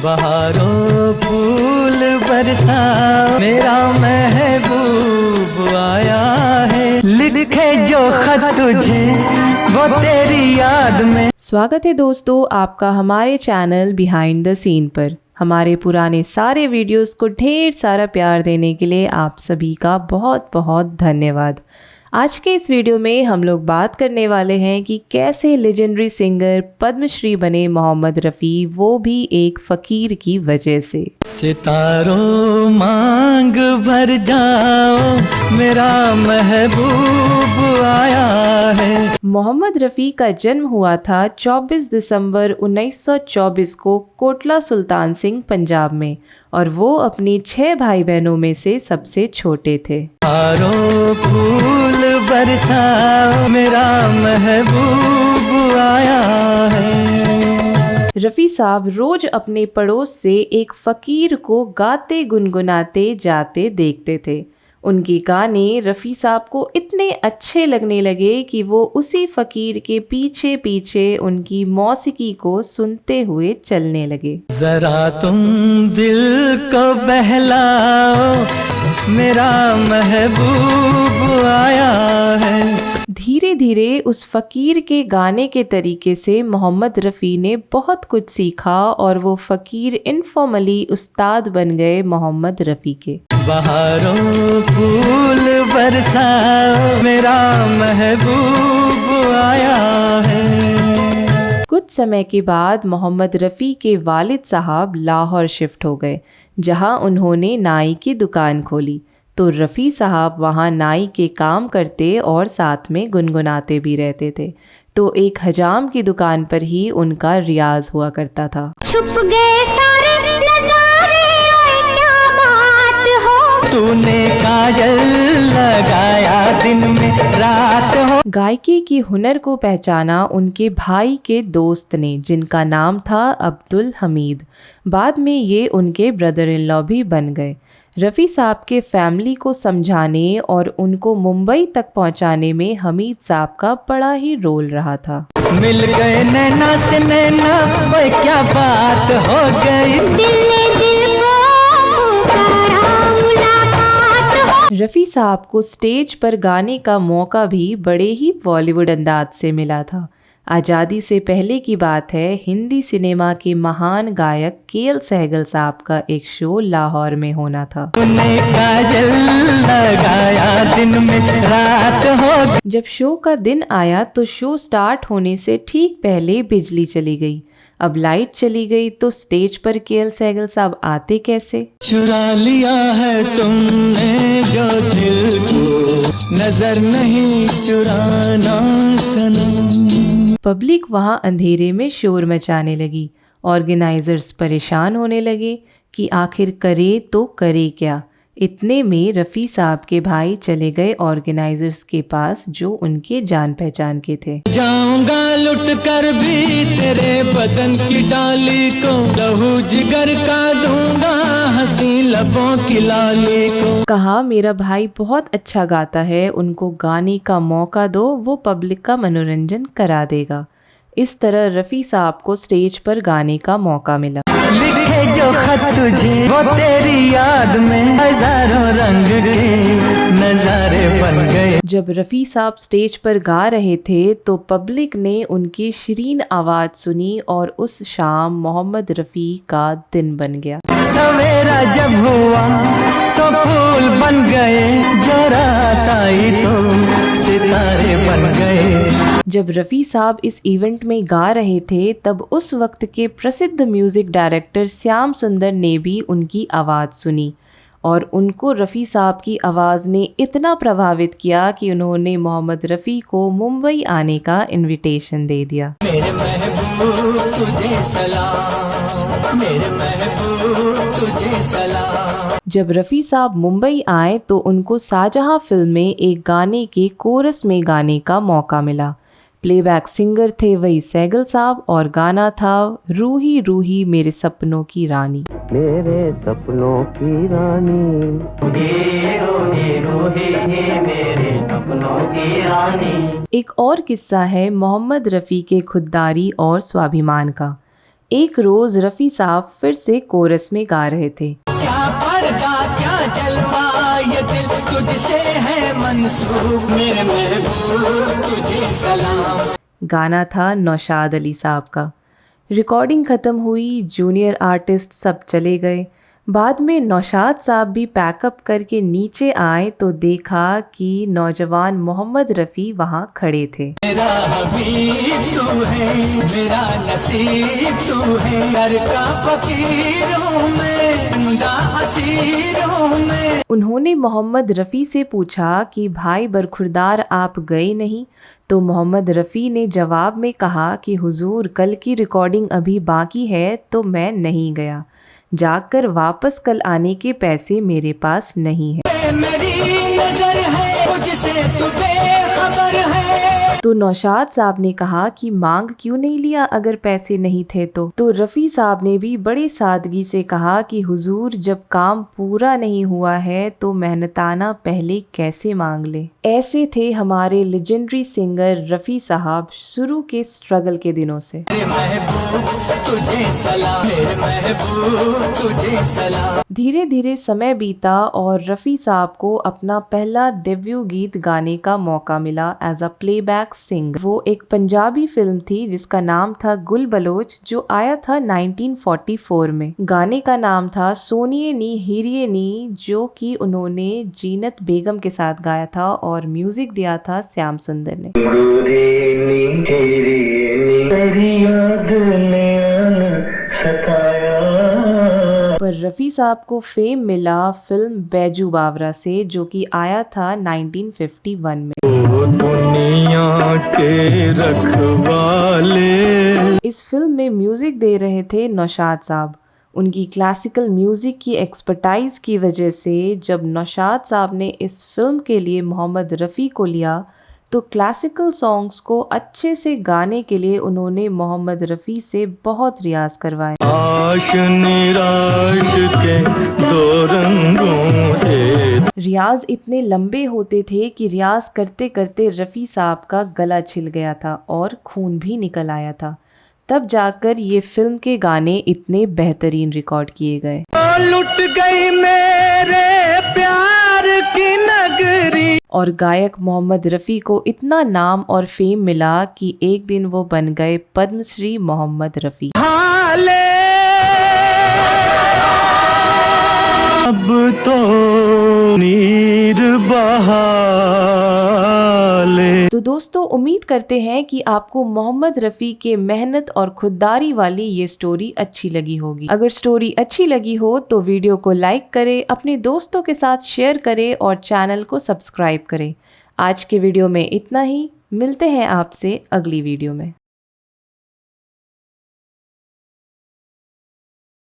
बहारों फूल बरसा मेरा महबूब आया है, लिखे जो खत तुझे वो तेरी याद में। स्वागत है दोस्तों आपका हमारे चैनल बिहाइंड द सीन पर। हमारे पुराने सारे वीडियोस को ढेर सारा प्यार देने के लिए आप सभी का बहुत बहुत धन्यवाद। आज के इस वीडियो में हम लोग बात करने वाले हैं कि कैसे लेजेंडरी सिंगर पद्मश्री बने मोहम्मद रफ़ी, वो भी एक फ़कीर की वजह से। सितारों मांग भर जाओ मेरा महबूब आया है। मोहम्मद रफ़ी का जन्म हुआ था 24 दिसंबर 1924 को कोटला सुल्तान सिंह पंजाब में, और वो अपनी 6 भाई बहनों में से सबसे छोटे थे। फूल बरसा मेरा महबूब आया है। रफ़ी साहब रोज अपने पड़ोस से एक फ़कीर को गाते गुनगुनाते जाते देखते थे। उनके गाने रफ़ी साहब को इतने अच्छे लगने लगे कि वो उसी फ़कीर के पीछे पीछे उनकी मौसीकी को सुनते हुए चलने लगे। जरा तुम दिल को बहलाओ मेरा महबूब आया है। धीरे धीरे उस फ़कीर के गाने के तरीके से मोहम्मद रफ़ी ने बहुत कुछ सीखा और वो फ़कीर इनफॉर्मली उस्ताद बन गए मोहम्मद रफ़ी के। बहारों फूल बरसाओ मेरा महबूब आया है। कुछ समय के बाद मोहम्मद रफ़ी के वालिद साहब लाहौर शिफ्ट हो गए, जहां उन्होंने नाई की दुकान खोली। तो रफ़ी साहब वहां नाई के काम करते और साथ में गुनगुनाते भी रहते थे। तो एक हजाम की दुकान पर ही उनका रियाज हुआ करता था। छुप गए सारे नज़ारे, क्या बात हो, तूने काजल लगाया दिन में रात हो। गायकी की हुनर को पहचाना उनके भाई के दोस्त ने, जिनका नाम था अब्दुल हमीद। बाद में ये उनके ब्रदर इन लॉ भी बन गए। रफ़ी साहब के फैमिली को समझाने और उनको मुंबई तक पहुंचाने में हमीद साहब का बड़ा ही रोल रहा था। मिल गए नैना से नैना, वो क्या बात हो गई, दिल ने दिल को पुकारा, मुलाकात हो। रफ़ी साहब को स्टेज पर गाने का मौका भी बड़े ही बॉलीवुड अंदाज से मिला था। आज़ादी से पहले की बात है, हिंदी सिनेमा के महान गायक के.एल. सहगल साहब का एक शो लाहौर में होना था। तूने काजल लगाया दिन में रात हो। जब शो का दिन आया तो शो स्टार्ट होने से ठीक पहले बिजली चली गई। अब लाइट चली गई तो स्टेज पर के.एल. सहगल साहब आते कैसे? चुरा लिया है तुमने जो दिल को, नजर नहीं चुराना सनम। पब्लिक वहां अंधेरे में शोर मचाने लगी। ऑर्गेनाइजर्स परेशान होने लगे कि आखिर करे तो करे क्या। इतने में रफ़ी साहब के भाई चले गए ऑर्गेनाइजर्स के पास, जो उनके जान पहचान के थे। जाऊंगा लुट कर भी तेरे बदन की डाली को, लहू जिगर का दूंगा हंसी लबों की लाली को। कहा मेरा भाई बहुत अच्छा गाता है, उनको गाने का मौका दो, वो पब्लिक का मनोरंजन करा देगा। इस तरह रफ़ी साहब को स्टेज पर गाने का मौका मिला। लिखे जो खत तुझे वो तेरी याद में, हजारों रंग के नजारे बन गए। जब रफ़ी साहब स्टेज पर गा रहे थे तो पब्लिक ने उनकी शीरीन आवाज़ सुनी और उस शाम मोहम्मद रफ़ी का दिन बन गया। सवेरा जब हुआ तो फूल बन गए, जो रात आई तो सितारे बन गए। जब रफ़ी साहब इस इवेंट में गा रहे थे तब उस वक्त के प्रसिद्ध म्यूज़िक डायरेक्टर श्याम सुंदर ने भी उनकी आवाज़ सुनी, और उनको रफ़ी साहब की आवाज़ ने इतना प्रभावित किया कि उन्होंने मोहम्मद रफ़ी को मुंबई आने का इनविटेशन दे दिया। मेरे महबूब तुझे सलाम, मेरे महबूब तुझे सलाम। जब रफ़ी साहब मुंबई आए तो उनको शाहजहां फिल्म में एक गाने के कोरस में गाने का मौका मिला। प्लेबैक सिंगर थे वही सहगल साहब और गाना था रूही रूही मेरे सपनों की रानी। मेरे सपनों की रानी, मेरे सपनों की रानी। एक और किस्सा है मोहम्मद रफ़ी के खुददारी और स्वाभिमान का। एक रोज रफ़ी साहब फिर से कोरस में गा रहे थे। क्या पर्दा क्या जलवा ये दिल तुझसे है मंसूब, मेरे महबूब तुझे सलाम। गाना था नौशाद अली साहब का। रिकॉर्डिंग ख़त्म हुई, जूनियर आर्टिस्ट सब चले गए। बाद में नौशाद साहब भी पैकअप करके नीचे आए तो देखा कि नौजवान मोहम्मद रफ़ी वहाँ खड़े थे। मेरा हबीब तू है, मेरा नसीब तू है, घर का फकीर हूँ मैं, बंदा हसीर हूँ मैं। उन्होंने मोहम्मद रफ़ी से पूछा कि भाई बरखुरदार आप गए नहीं? तो मोहम्मद रफ़ी ने जवाब में कहा कि हुजूर कल की रिकॉर्डिंग अभी बाकी है तो मैं नहीं गया, जाकर वापस कल आने के पैसे मेरे पास नहीं है। मेरी नजर है मुझसे तू बेखबर है। तो नौशाद साहब ने कहा कि मांग क्यों नहीं लिया अगर पैसे नहीं थे तो रफ़ी साहब ने भी बड़ी सादगी से कहा कि हुजूर जब काम पूरा नहीं हुआ है तो मेहनताना पहले कैसे मांग ले। ऐसे थे हमारे लेजेंडरी सिंगर रफ़ी साहब शुरू के स्ट्रगल के दिनों से। मेरे महबूब तुझे सलाम, मेरे महबूब तुझे सलाम। धीरे धीरे समय बीता और रफ़ी साहब को अपना पहला डेब्यू गीत गाने का मौका मिला एज अ प्लेबैक सिंगर। वो एक पंजाबी फिल्म थी जिसका नाम था गुल बलोच, जो आया था 1944 में। गाने का नाम था सोनिए नी हीरिए नी, जो कि उन्होंने जीनत बेगम के साथ गाया था और म्यूजिक दिया था श्याम सुंदर ने। पर रफ़ी साहब को फेम मिला फिल्म बैजू बावरा से, जो कि आया था 1951 में। दुनिया के रखवाले। इस फिल्म में म्यूजिक दे रहे थे नौशाद साहब। उनकी क्लासिकल म्यूजिक की एक्सपर्टाइज की वजह से जब नौशाद साहब ने इस फिल्म के लिए मोहम्मद रफ़ी को लिया तो क्लासिकल सॉन्ग्स को अच्छे से गाने के लिए उन्होंने मोहम्मद रफ़ी से बहुत रियाज करवाए। आश निराश के दो रंगों से। रियाज इतने लंबे होते थे कि रियाज करते करते रफ़ी साहब का गला छिल गया था और खून भी निकल आया था। तब जाकर ये फिल्म के गाने इतने बेहतरीन रिकॉर्ड किए गए। लुट गई मेरे प्यार की नगरी। और गायक मोहम्मद रफ़ी को इतना नाम और फेम मिला कि एक दिन वो बन गए पद्मश्री मोहम्मद रफ़ी। हाले अब तो नीर बहाले। तो दोस्तों उम्मीद करते हैं कि आपको मोहम्मद रफ़ी के मेहनत और खुददारी वाली ये स्टोरी अच्छी लगी होगी। अगर स्टोरी अच्छी लगी हो तो वीडियो को लाइक करें, अपने दोस्तों के साथ शेयर करें और चैनल को सब्सक्राइब करें। आज के वीडियो में इतना ही, मिलते हैं आपसे अगली वीडियो में।